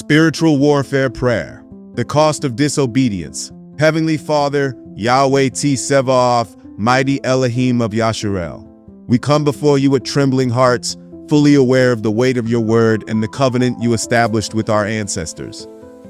Spiritual warfare prayer. The cost of disobedience. Heavenly Father, Yahweh T.C.O.D, mighty Elohim of Yashar'el. We come before you with trembling hearts, fully aware of the weight of your word and the covenant you established with our ancestors.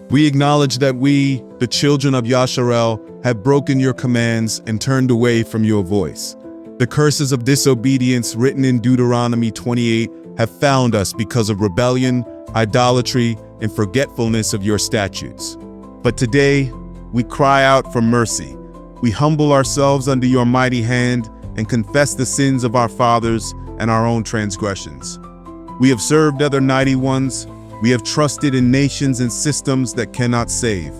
We acknowledge that we, the children of Yashar'el, have broken your commands and turned away from your voice. The curses of disobedience written in Deuteronomy 28 have found us because of rebellion, idolatry, and forgetfulness of your statutes. But today, we cry out for mercy. We humble ourselves under your mighty hand and confess the sins of our fathers and our own transgressions. We have served other mighty ones. We have trusted in nations and systems that cannot save.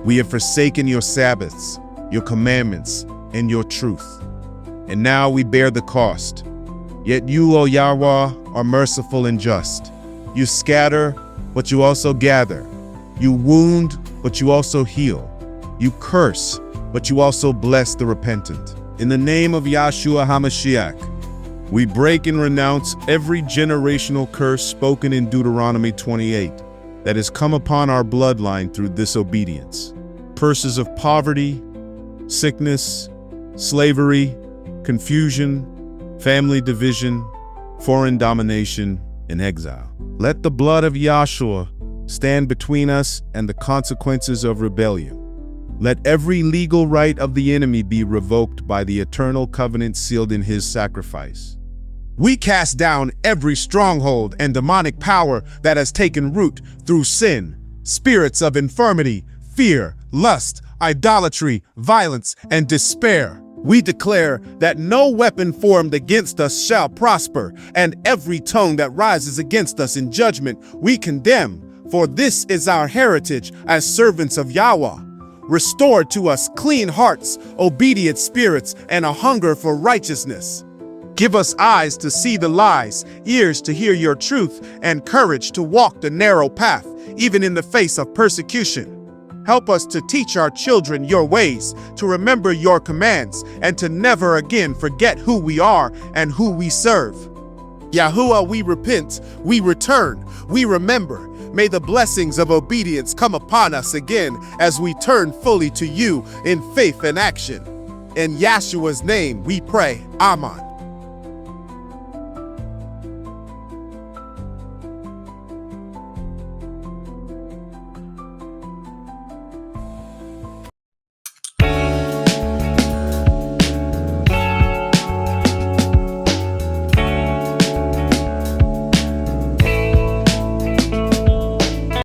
We have forsaken your Sabbaths, your commandments, and your truth. And now we bear the cost. Yet you, O Yahuah, are merciful and just. You scatter, but you also gather. You wound, but you also heal. You curse, but you also bless the repentant. In the name of Yahshua HaMashiach, we break and renounce every generational curse spoken in Deuteronomy 28 that has come upon our bloodline through disobedience. Curses of poverty, sickness, slavery, confusion, family division, foreign domination, and exile. Let the blood of Yahshua stand between us and the consequences of rebellion. Let every legal right of the enemy be revoked by the eternal covenant sealed in his sacrifice. We cast down every stronghold and demonic power that has taken root through sin, spirits of infirmity, fear, lust, idolatry, violence, and despair. We declare that no weapon formed against us shall prosper, and every tongue that rises against us in judgment we condemn, for this is our heritage as servants of Yahuah. Restore to us clean hearts, obedient spirits, and a hunger for righteousness. Give us eyes to see the lies, ears to hear your truth, and courage to walk the narrow path, even in the face of persecution. Help us to teach our children your ways, to remember your commands, and to never again forget who we are and who we serve. Yahuah, we repent, we return, we remember. May the blessings of obedience come upon us again as we turn fully to you in faith and action. In Yahshua's name we pray, Amen.